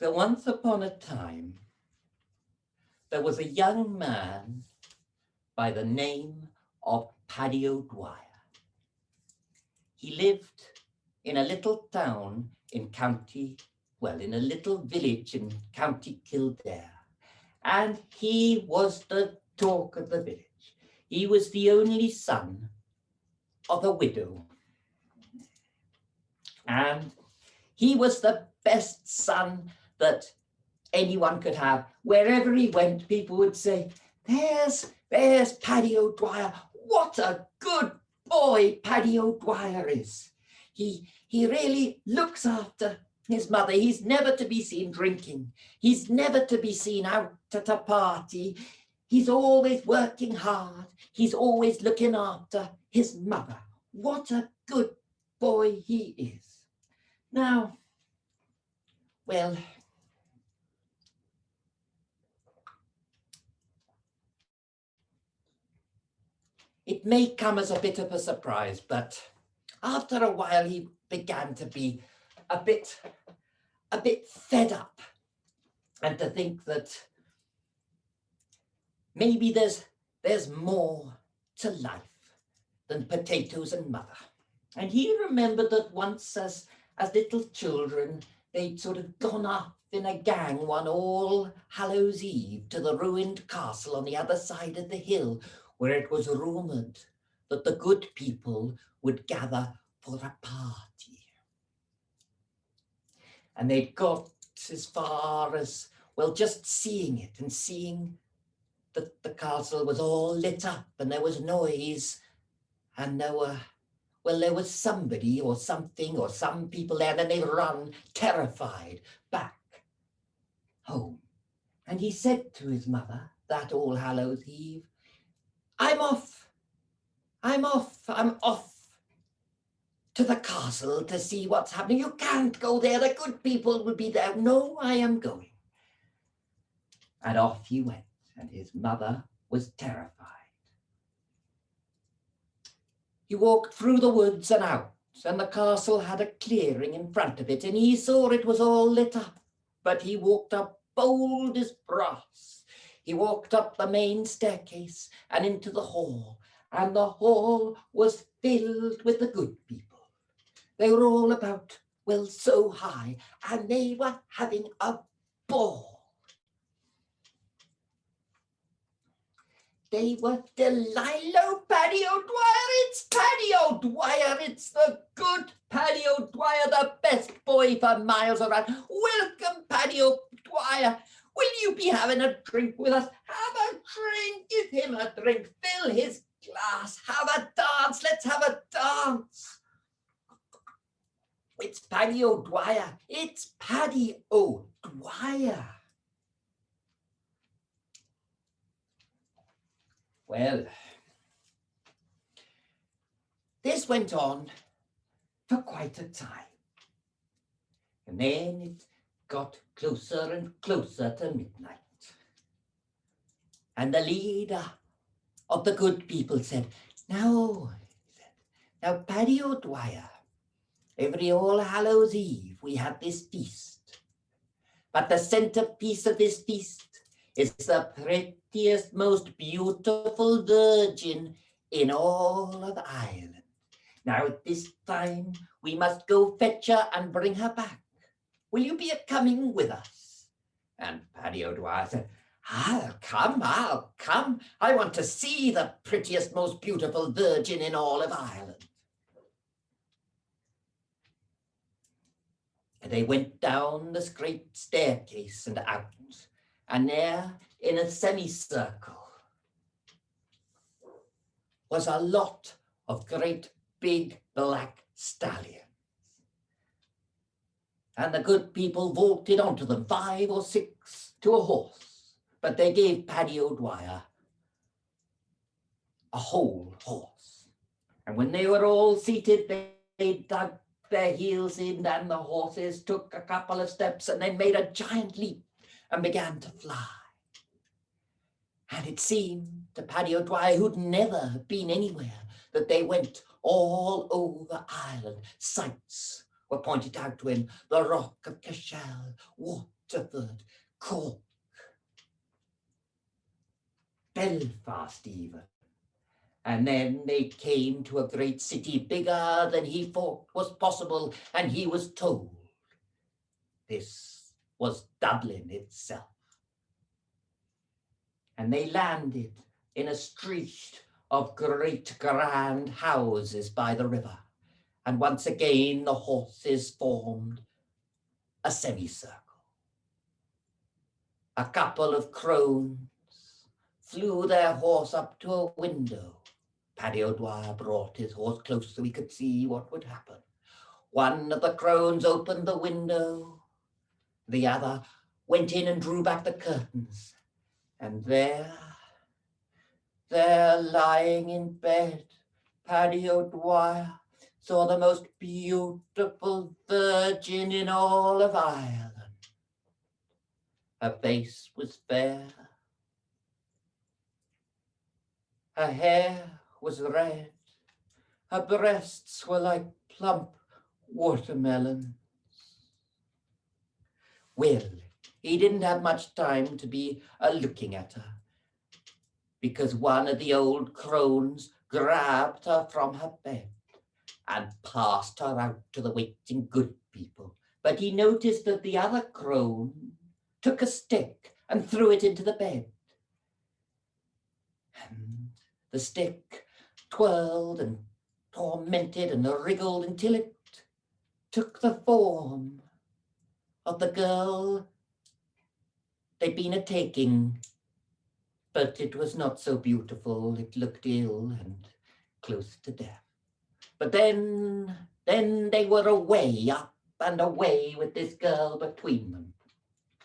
So once upon a time, there was a young man by the name of Paddy Dwyer. He lived in a little town in in a little village in County Kildare. And he was the talk of the village. He was the only son of a widow. And he was the best son that anyone could have. Wherever he went, people would say, there's Paddy Dwyer. What a good boy Paddy Dwyer is. He really looks after his mother. He's never to be seen drinking. He's never to be seen out at a party. He's always working hard. He's always looking after his mother. What a good boy he is. Now, well, it may come as a bit of a surprise, but after a while he began to be a bit fed up and to think that maybe there's more to life than potatoes and mother. And he remembered that once as little children, they'd sort of gone off in a gang one All Hallows Eve to the ruined castle on the other side of the hill, where it was rumoured that the good people would gather for a party. And they'd got as far as, well, just seeing it and seeing that the castle was all lit up and there was noise and there was somebody or something or some people there, and they run terrified back home. And he said to his mother that All Hallows Eve, I'm off to the castle to see what's happening. You can't go there, the good people will be there. No, I am going. And off he went, and his mother was terrified. He walked through the woods and out, and the castle had a clearing in front of it, and he saw it was all lit up. But he walked up bold as brass. He walked up the main staircase and into the hall, and the hall was filled with the good people. They were all about, well, so high, and they were having a ball. They were delighted. Paddy Dwyer, it's Paddy Dwyer, it's the good Paddy Dwyer, the best boy for miles around. Welcome, Paddy Dwyer. Will you be having a drink with us? Have a drink, give him a drink, fill his glass, have a dance, let's have a dance. It's Paddy Dwyer, it's Paddy Dwyer. Well, this went on for quite a time. And then it got closer and closer to midnight. And the leader of the good people said, now, Paddy Dwyer, every All Hallows Eve we have this feast. But the centerpiece of this feast is the prettiest, most beautiful virgin in all of Ireland. Now at this time, we must go fetch her and bring her back. Will you be coming with us? And Paddy Dwyer said, I'll come. I want to see the prettiest, most beautiful virgin in all of Ireland. And they went down this great staircase and out. And there, in a semicircle, was a lot of great big black stallions. And the good people vaulted onto them, 5 or 6 to a horse. But they gave Paddy Dwyer a whole horse. And when they were all seated, they dug their heels in, and the horses took a couple of steps and then made a giant leap and began to fly. And it seemed to Paddy Dwyer, who'd never been anywhere, that they went all over Ireland. Sights were pointed out to him, the Rock of Cashel, what Waterford, Cork, Belfast even. And then they came to a great city bigger than he thought was possible, and he was told this was Dublin itself. And they landed in a street of great grand houses by the river. And once again the horses formed a semicircle. A couple of crones flew their horse up to a window. Paddy Dwyer brought his horse close so he could see what would happen. One of the crones opened the window. The other went in and drew back the curtains. And there lying in bed, Paddy Dwyer saw the most beautiful virgin in all of Ireland. Her face was fair. Her hair was red. Her breasts were like plump watermelons. Well, he didn't have much time to be looking at her, because one of the old crones grabbed her from her bed and passed her out to the waiting good people. But he noticed that the other crone took a stick and threw it into the bed. And the stick twirled and tormented and wriggled until it took the form of the girl they'd been a-taking. But it was not so beautiful. It looked ill and close to death. But then they were away, up and away with this girl between them.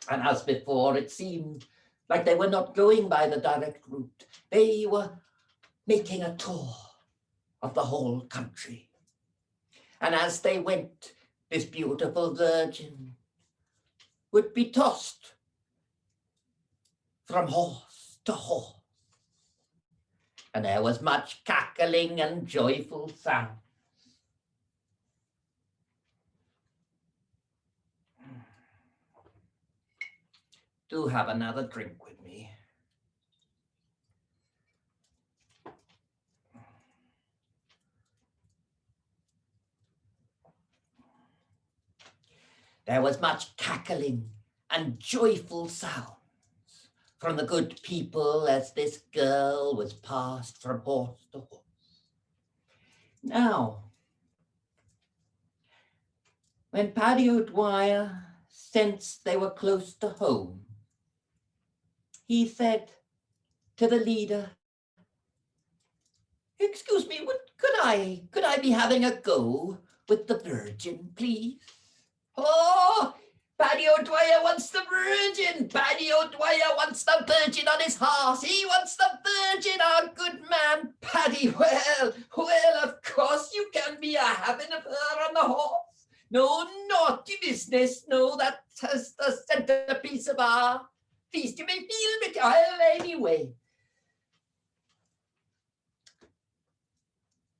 And as before, it seemed like they were not going by the direct route. They were making a tour of the whole country. And as they went, this beautiful virgin would be tossed from horse to horse. And there was much cackling and joyful sound. Do have another drink with me. There was much cackling and joyful sounds from the good people as this girl was passed from horse to horse. Now, when Paddy Dwyer sensed they were close to home, he said to the leader, "Excuse me, could I be having a go with the virgin, please?" "Oh, Paddy Dwyer wants the virgin. Paddy Dwyer wants the virgin on his horse. He wants the virgin, our good man, Paddy. Well, of course you can be having of her on the horse. No naughty business. No, that has the centerpiece of our feast. You may feel it. Well, anyway."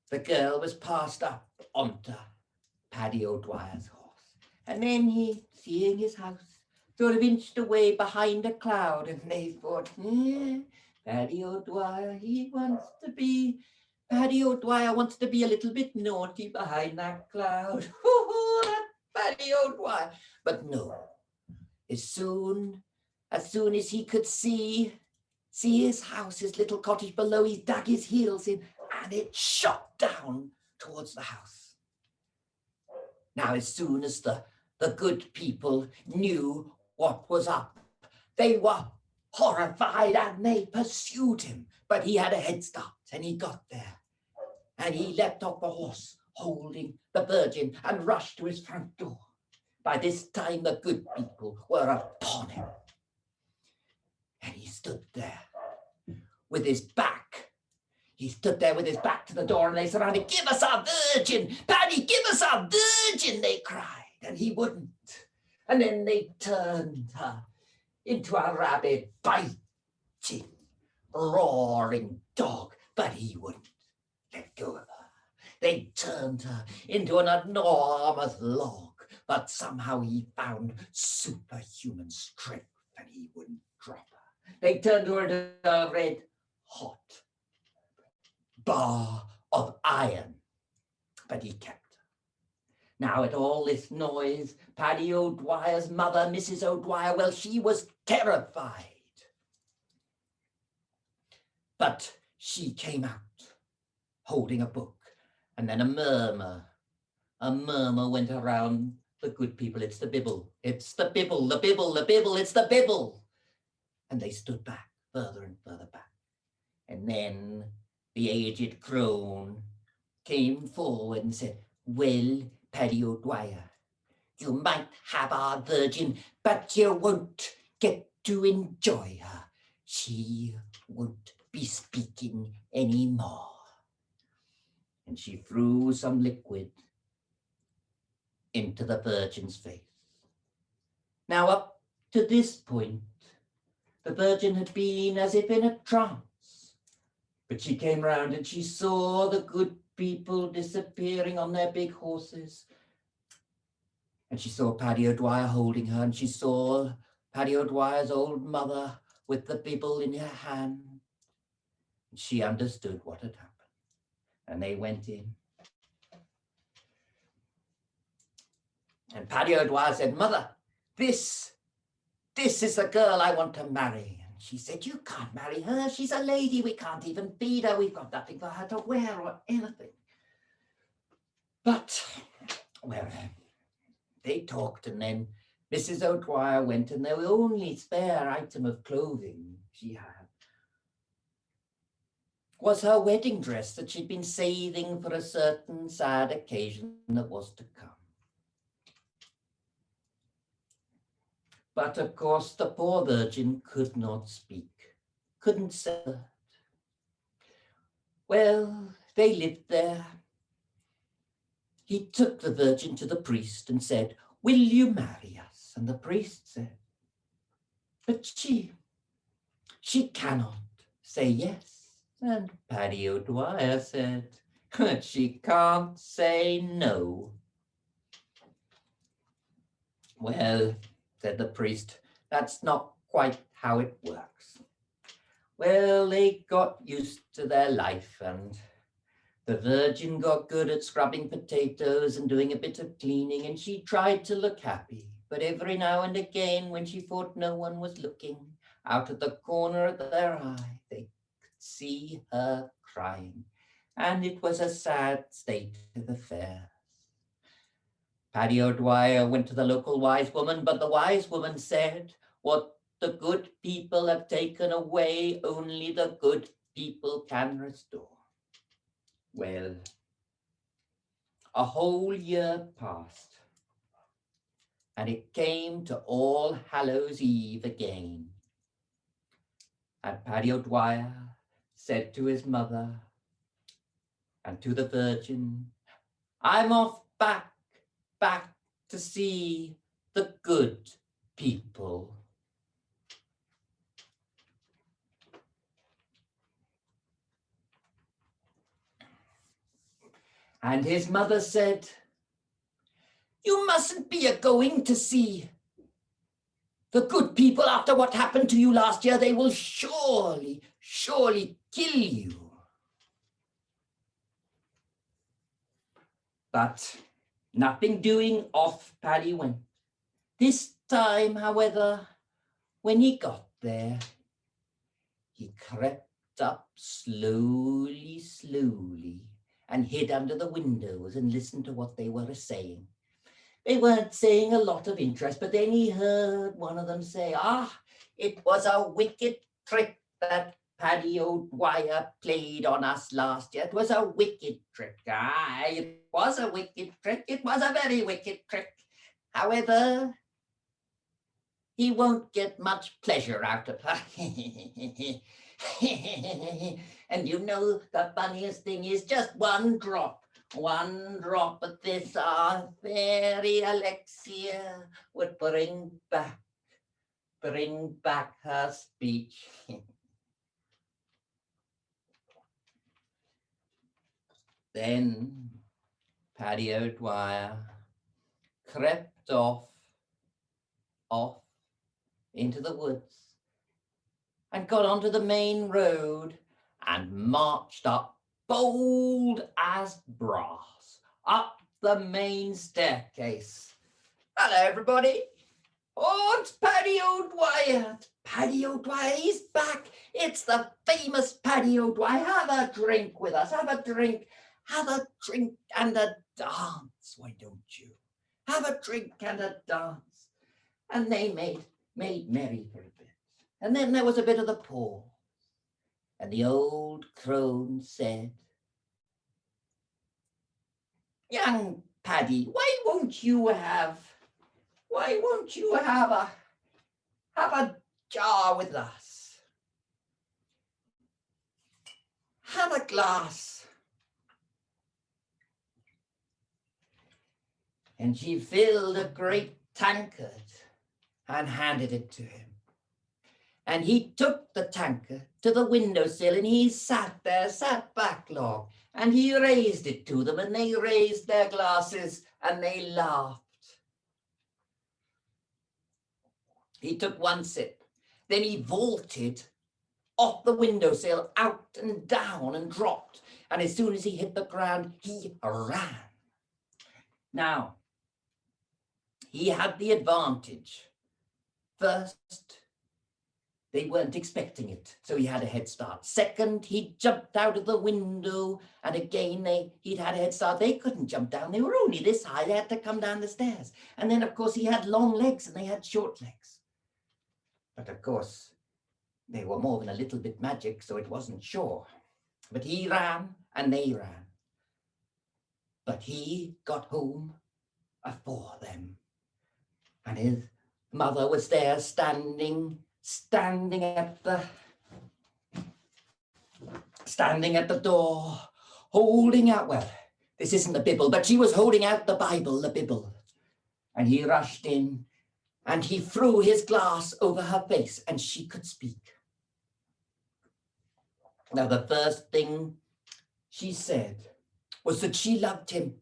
The girl was passed up onto Paddy Dwyer's horse. And then he, seeing his house, sort of inched away behind a cloud, and they thought, Paddy Dwyer, Paddy Dwyer wants to be a little bit naughty behind that cloud. That Paddy Dwyer. But no, as soon as he could see his house, his little cottage below, he dug his heels in, and it shot down towards the house. Now, as soon as the good people knew what was up, they were horrified and they pursued him. But he had a head start and he got there. And he leapt off the horse, holding the virgin, and rushed to his front door. By this time, the good people were upon him. And he stood there with his back. He stood there with his back to the door, and they surrounded. "Give us our virgin! Paddy, give us our virgin!" they cried, and he wouldn't. And then they turned her into a rabid, biting, roaring dog, but he wouldn't let go of her. They turned her into an enormous log but somehow he found superhuman strength and he wouldn't drop her. They turned her into a red hot bar of iron, but he kept her. Now at all this noise, Paddy O'Dwyer's mother, Mrs. O'Dwyer, well, she was terrified. But she came out holding a book, and then a murmur went around the good people. It's the Bibble, it's the Bibble, the Bibble, the Bibble, it's the Bibble. And they stood back, further and further back. And then the aged crone came forward and said, well, Paddy O'Dwyer, you might have our virgin, but you won't get to enjoy her. She won't be speaking anymore. And she threw some liquid into the virgin's face. Now up to this point, the virgin had been as if in a trance, but she came round and she saw the good people disappearing on their big horses. And she saw Paddy O'Dwyer holding her, and she saw Paddy O'Dwyer's old mother with the Bibble in her hand. And she understood what had happened. And they went in. And Paddy O'Dwyer said, Mother, this is the girl I want to marry. And she said, you can't marry her. She's a lady. We can't even feed her. We've got nothing for her to wear or anything. But, well, they talked, and then Mrs. O'Dwyer went, and the only spare item of clothing she had was her wedding dress that she'd been saving for a certain sad occasion that was to come. But of course, the poor virgin could not speak, couldn't say a word. Well, they lived there. He took the virgin to the priest and said, will you marry us? And the priest said, but she cannot say yes. And Paddy O'Dwyer said, but she can't say no. Well, said the priest, that's not quite how it works. Well, they got used to their life, and the virgin got good at scrubbing potatoes and doing a bit of cleaning, and she tried to look happy. But every now and again, when she thought no one was looking, out of the corner of their eye, they could see her crying. And it was a sad state of affairs. Paddy O'Dwyer went to the local wise woman, but the wise woman said, what the good people have taken away, only the good people can restore. Well, a whole year passed, and it came to All Hallows Eve again. And Paddy O'Dwyer said to his mother and to the Virgin, I'm off back to see the good people. And his mother said, you mustn't be a-going to see the good people after what happened to you last year. They will surely kill you. But nothing doing, off Paddy went. This time, however, when he got there, he crept up slowly, and hid under the windows and listened to what they were saying. They weren't saying a lot of interest, but then he heard one of them say, it was a wicked trick that Paddy O'Dwyer played on us last year. It was a wicked trick. It was a wicked trick. It was a very wicked trick. However, he won't get much pleasure out of her. And you know, the funniest thing is just one drop of this, our fairy Alexia would bring back her speech. Then Paddy O'Dwyer crept off into the woods and got onto the main road and marched up, bold as brass, up the main staircase. Hello, everybody. Oh, it's Paddy Dwyer. It's Paddy Dwyer. He's back. It's the famous Paddy Dwyer. Have a drink with us. Have a drink. Have a drink and a dance. Why don't you? Have a drink and a dance. And they made merry for a bit. And then there was a bit of the pause. And the old crone said, "Young Paddy, why won't you have a jar with us? Have a glass." And she filled a great tankard and handed it to him. And he took the tankard to the windowsill and he sat back long, and he raised it to them and they raised their glasses and they laughed. He took one sip, then he vaulted off the windowsill, out and down and dropped. And as soon as he hit the ground, he ran. Now, he had the advantage. First, they weren't expecting it, so he had a head start. Second, he jumped out of the window, and again he'd had a head start. They couldn't jump down. They were only this high. They had to come down the stairs. And then, of course, he had long legs, and they had short legs. But, of course, they were more than a little bit magic, so it wasn't sure. But he ran, and they ran. But he got home afore them. And his mother was there standing at the door, holding out, well, this isn't the Bible, but she was holding out the Bible, the Bible. And he rushed in and he threw his glass over her face and she could speak. Now, the first thing she said was that she loved him,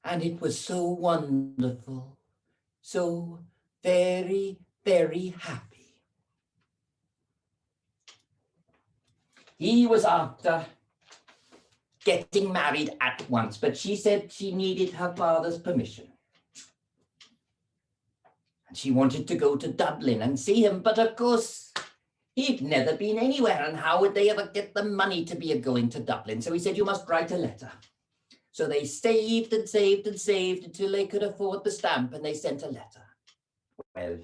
and it was so wonderful, so very, very happy. He was after getting married at once, but she said she needed her father's permission. And she wanted to go to Dublin and see him, but of course, he'd never been anywhere, and how would they ever get the money to be going to Dublin? So he said, "You must write a letter." So they saved and saved and saved until they could afford the stamp, and they sent a letter. Well,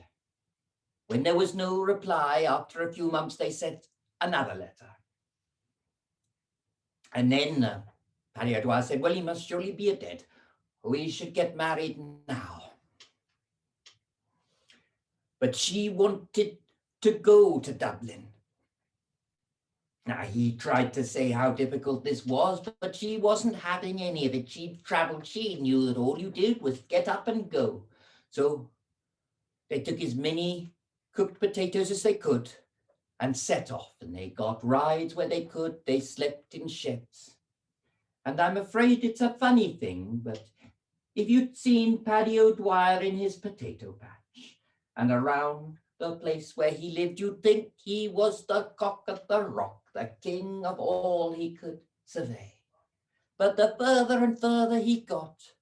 when there was no reply, after a few months, they sent another letter. And then Paddy Dwyer said, "Well, he must surely be dead. We should get married now." But she wanted to go to Dublin. Now, he tried to say how difficult this was, but she wasn't having any of it. She'd traveled. She knew that all you did was get up and go. So they took as many cooked potatoes as they could and set off. And they got rides where they could. They slept in sheds. And I'm afraid it's a funny thing, but if you'd seen Paddy Dwyer in his potato patch and around the place where he lived, you'd think he was the cock of the rock, the king of all he could survey. But the further and further he got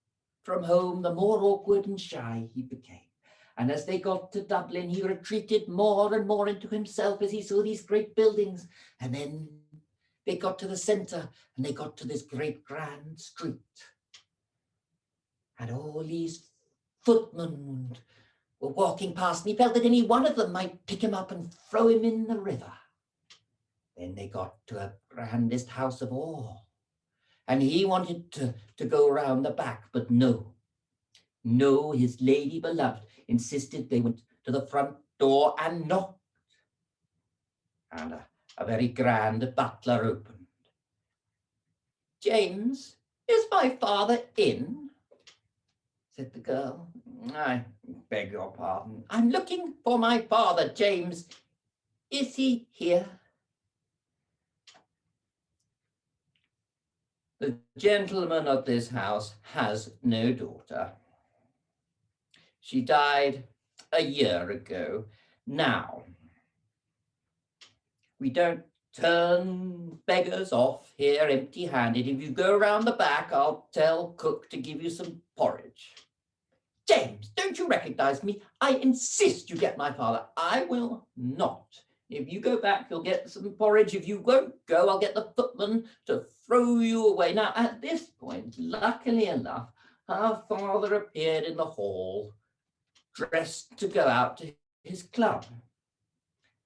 from home, the more awkward and shy he became. And as they got to Dublin, he retreated more and more into himself as he saw these great buildings. And then they got to the centre and they got to this great grand street. And all these footmen were walking past, and he felt that any one of them might pick him up and throw him in the river. Then they got to a grandest house of all, and he wanted to go round the back, but no, his lady beloved insisted they went to the front door and knocked. And a very grand butler opened. "James, is my father in?" said the girl. "I beg your pardon. I'm looking for my father, James. Is he here?" "The gentleman of this house has no daughter." She died a year ago. Now, we don't turn beggars off here empty-handed. If you go round the back, I'll tell cook to give you some porridge. James, don't you recognize me? I insist you get my father. I will not. If you go back, you'll get some porridge. If you won't go, I'll get the footman to throw you away. Now, at this point, luckily enough, her father appeared in the hall, dressed to go out to his club.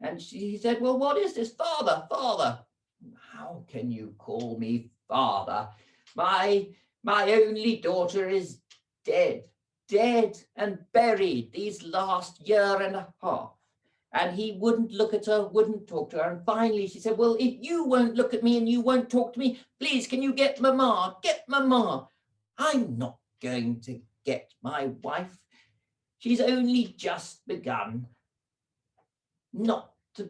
And he said, well, what is this? Father, father. How can you call me father? My only daughter is dead and buried these last year and a half. And he wouldn't look at her, wouldn't talk to her. And finally she said, well, if you won't look at me and you won't talk to me, please, can you get Mama? Get Mama. I'm not going to get my wife. She's only just begun. Not to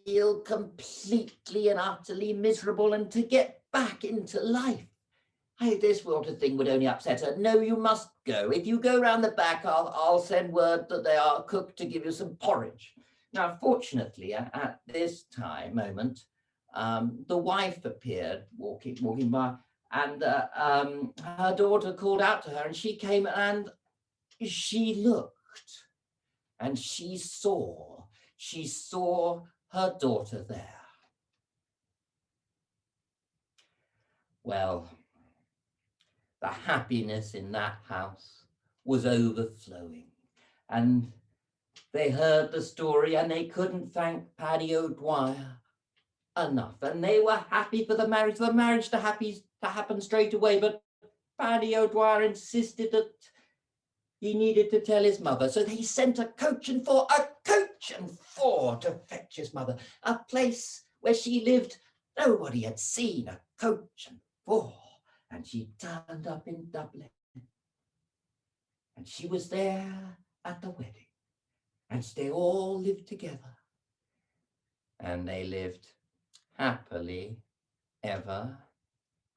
feel completely and utterly miserable and to get back into life. This sort of thing would only upset her. No, you must go. If you go round the back, I'll send word that they are cooked to give you some porridge. Now, fortunately, at this moment, the wife appeared walking by, and her daughter called out to her, and she came and she looked, and she saw her daughter there. Well, the happiness in that house was overflowing, and they heard the story and they couldn't thank Paddy Dwyer enough, and they were happy for the marriage to happen straight away. But Paddy Dwyer insisted that he needed to tell his mother, so he sent a coach and four to fetch his mother. A place where she lived nobody had seen a coach and four. And she turned up in Dublin. And she was there at the wedding. And they all lived together. And they lived happily ever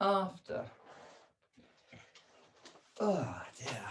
after. Oh, dear.